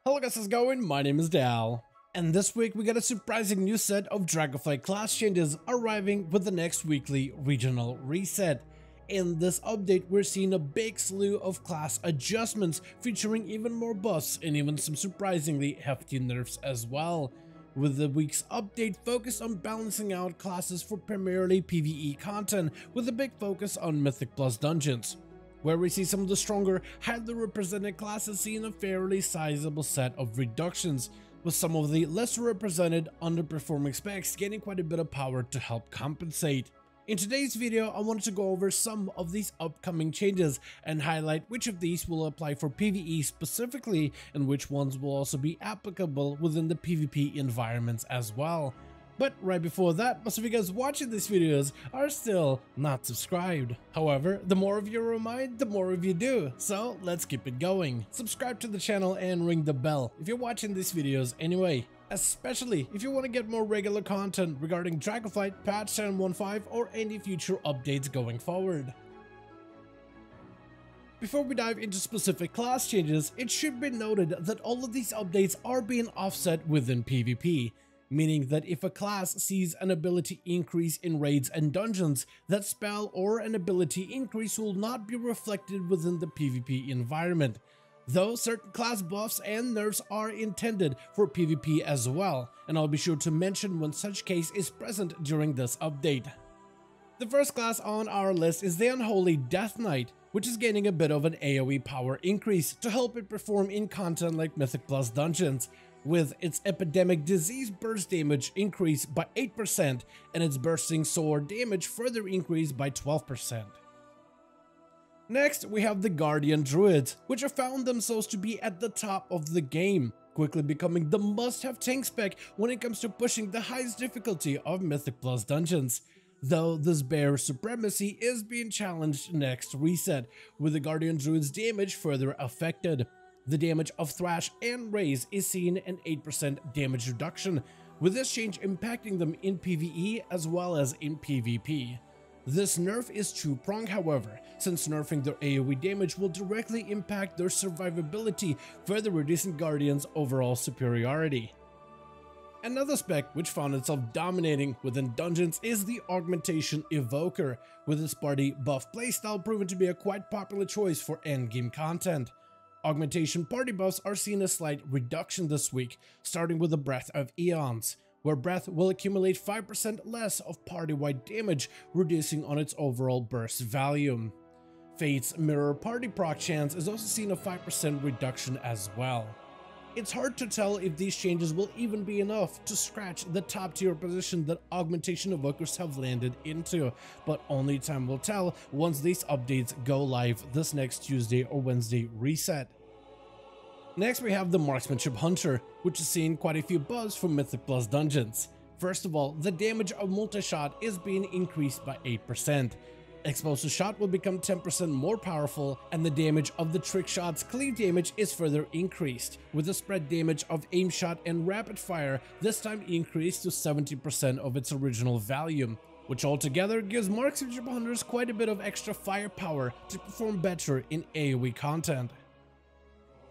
Hello guys, how's it going? My name is Dal. And this week we got a surprising new set of Dragonflight class changes arriving with the next weekly regional reset. In this update we're seeing a big slew of class adjustments featuring even more buffs and even some surprisingly hefty nerfs as well. With the week's update focused on balancing out classes for primarily PvE content with a big focus on Mythic Plus dungeons, where we see some of the stronger, highly represented classes seeing a fairly sizable set of reductions, with some of the lesser represented, underperforming specs getting quite a bit of power to help compensate. In today's video, I wanted to go over some of these upcoming changes and highlight which of these will apply for PvE specifically and which ones will also be applicable within the PvP environments as well. But right before that, most of you guys watching these videos are still not subscribed. However, the more of you remind, the more of you do. So let's keep it going. Subscribe to the channel and ring the bell if you're watching these videos anyway. Especially if you want to get more regular content regarding Dragonflight, patch 7.15 or any future updates going forward. Before we dive into specific class changes, it should be noted that all of these updates are being offset within PvP. Meaning that if a class sees an ability increase in raids and dungeons, that spell or an ability increase will not be reflected within the PvP environment. Though certain class buffs and nerfs are intended for PvP as well, and I'll be sure to mention when such case is present during this update. The first class on our list is the Unholy Death Knight, which is gaining a bit of an AoE power increase to help it perform in content like Mythic Plus dungeons, with its Epidemic Disease burst damage increased by 8% and its Bursting Sword damage further increased by 12%. Next, we have the Guardian Druids, which have found themselves to be at the top of the game, quickly becoming the must-have tank spec when it comes to pushing the highest difficulty of Mythic Plus dungeons. Though this bare supremacy is being challenged next reset, with the Guardian Druid's damage further affected. The damage of Thrash and Raze is seeing an 8% damage reduction, with this change impacting them in PvE as well as in PvP. This nerf is two-pronged however, since nerfing their AoE damage will directly impact their survivability, further reducing Guardian's overall superiority. Another spec which found itself dominating within dungeons is the Augmentation Evoker, with its party buff playstyle proven to be a quite popular choice for endgame content. Augmentation party buffs are seeing a slight reduction this week, starting with the Breath of Eons, where Breath will accumulate 5% less of party-wide damage, reducing on its overall burst value. Fate's Mirror party proc chance is also seeing a 5% reduction as well. It's hard to tell if these changes will even be enough to scratch the top tier position that Augmentation Evokers have landed into, but only time will tell once these updates go live this next Tuesday or Wednesday reset. Next we have the Marksmanship Hunter, which is seeing quite a few buffs from Mythic Plus dungeons. First of all, the damage of multi-shot is being increased by 8%. Explosive shot will become 10% more powerful, and the damage of the trick shot's cleave damage is further increased, with the spread damage of aim shot and rapid fire this time increased to 70% of its original value, which altogether gives Marksmanship Hunters quite a bit of extra firepower to perform better in AoE content.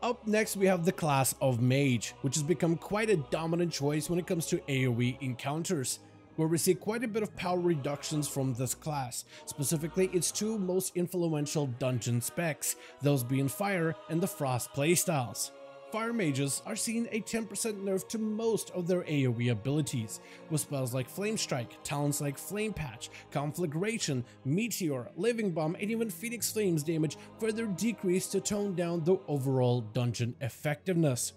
Up next we have the class of Mage, which has become quite a dominant choice when it comes to AoE encounters, where we see quite a bit of power reductions from this class, specifically its two most influential dungeon specs, those being Fire and the Frost playstyles. Fire mages are seeing a 10% nerf to most of their AoE abilities, with spells like Flame Strike, talents like Flame Patch, Conflagration, Meteor, Living Bomb, and even Phoenix Flames damage further decreased to tone down the overall dungeon effectiveness.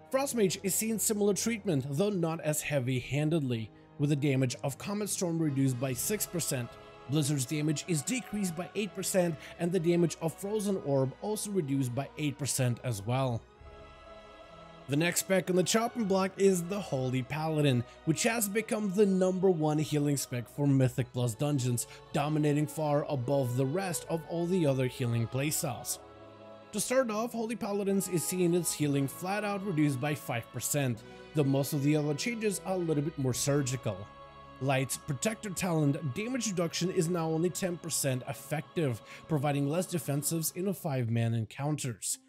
Frost Mage is seeing similar treatment, though not as heavy-handedly, with the damage of Comet Storm reduced by 6%, Blizzard's damage is decreased by 8%, and the damage of Frozen Orb also reduced by 8% as well. The next spec on the chopping block is the Holy Paladin, which has become the #1 healing spec for Mythic Plus dungeons, dominating far above the rest of all the other healing playstyles. To start off, Holy Paladins is seeing its healing flat out reduced by 5%, though most of the other changes are a little bit more surgical. Light's Protector talent damage reduction is now only 10% effective, providing less defensives in 5-man encounters.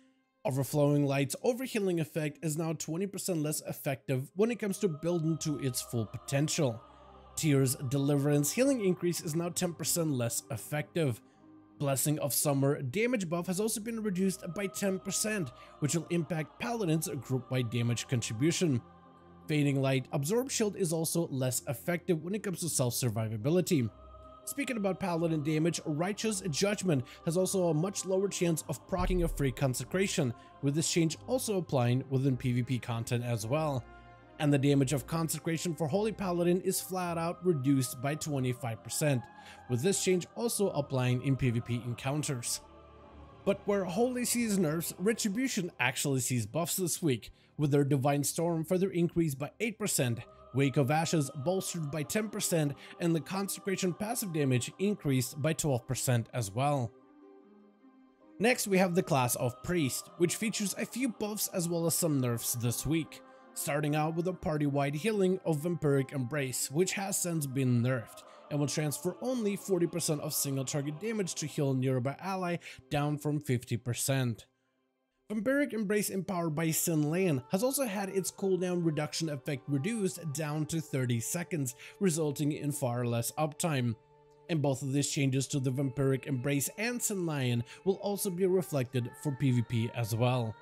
Overflowing Light's overhealing effect is now 20% less effective when it comes to building to its full potential. Tyr's Deliverance healing increase is now 10% less effective. Blessing of Summer damage buff has also been reduced by 10%, which will impact Paladin's group-wide damage contribution. Fading Light Absorb Shield is also less effective when it comes to self-survivability. Speaking about Paladin damage, Righteous Judgment has also a much lower chance of proccing a free Consecration, with this change also applying within PvP content as well. And the damage of Consecration for Holy Paladin is flat out reduced by 25%, with this change also applying in PvP encounters. But where Holy sees nerfs, Retribution actually sees buffs this week, with their Divine Storm further increased by 8%, Wake of Ashes bolstered by 10%, and the Consecration passive damage increased by 12% as well. Next we have the class of Priest, which features a few buffs as well as some nerfs this week. Starting out with a party-wide healing of Vampiric Embrace, which has since been nerfed, and will transfer only 40% of single target damage to heal nearby ally, down from 50%. Vampiric Embrace empowered by Sin Lane has also had its cooldown reduction effect reduced down to 30 seconds, resulting in far less uptime. And both of these changes to the Vampiric Embrace and Sin Lane will also be reflected for PvP as well.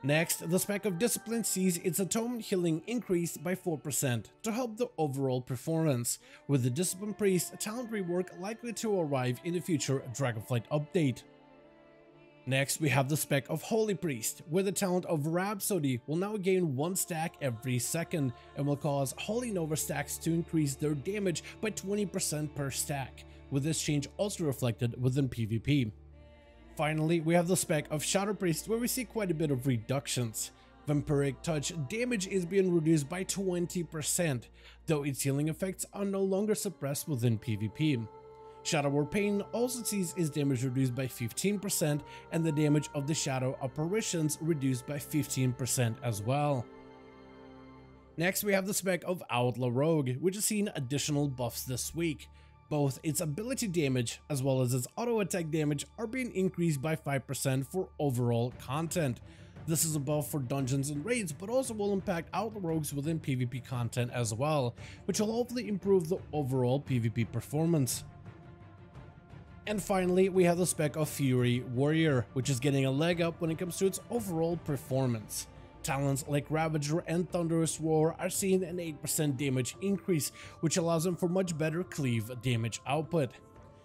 Next, the spec of Discipline sees its atonement healing increased by 4% to help the overall performance, with the Discipline Priest talent rework likely to arrive in the future Dragonflight update. Next, we have the spec of Holy Priest, where the talent of Rhapsody will now gain 1 stack every second and will cause Holy Nova stacks to increase their damage by 20% per stack, with this change also reflected within PvP. Finally, we have the spec of Shadow Priest, where we see quite a bit of reductions. Vampiric Touch damage is being reduced by 20%, though its healing effects are no longer suppressed within PvP. Shadow War Pain also sees its damage reduced by 15%, and the damage of the Shadow Apparitions reduced by 15% as well. Next, we have the spec of Outlaw Rogue, which has seen additional buffs this week. Both its ability damage as well as its auto attack damage are being increased by 5% for overall content. This is a buff for dungeons and raids, but also will impact Outlaw Rogues within PvP content as well, which will hopefully improve the overall PvP performance. And finally, we have the spec of Fury Warrior, which is getting a leg up when it comes to its overall performance. Talents like Ravager and Thunderous Roar are seeing an 8% damage increase, which allows them for much better cleave damage output.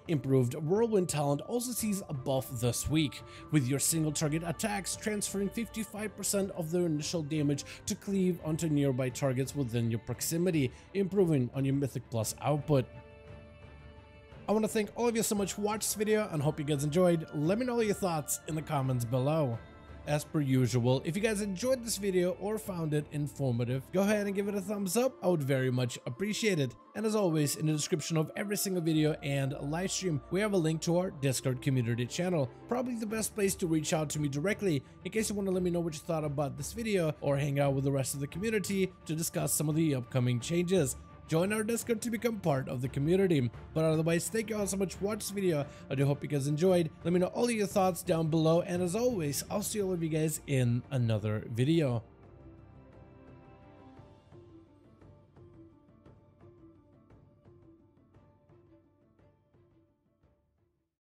Improved Whirlwind talent also sees a buff this week, with your single target attacks transferring 55% of their initial damage to cleave onto nearby targets within your proximity, improving on your Mythic Plus output. I want to thank all of you so much for watching this video and hope you guys enjoyed. Let me know your thoughts in the comments below. As per usual, if you guys enjoyed this video or found it informative, go ahead and give it a thumbs up. I would very much appreciate it. And as always, in the description of every single video and live stream, we have a link to our Discord community channel. Probably the best place to reach out to me directly in case you want to let me know what you thought about this video or hang out with the rest of the community to discuss some of the upcoming changes. Join our Discord to become part of the community. But otherwise, thank you all so much for watching this video. I do hope you guys enjoyed. Let me know all of your thoughts down below. And as always, I'll see all of you guys in another video.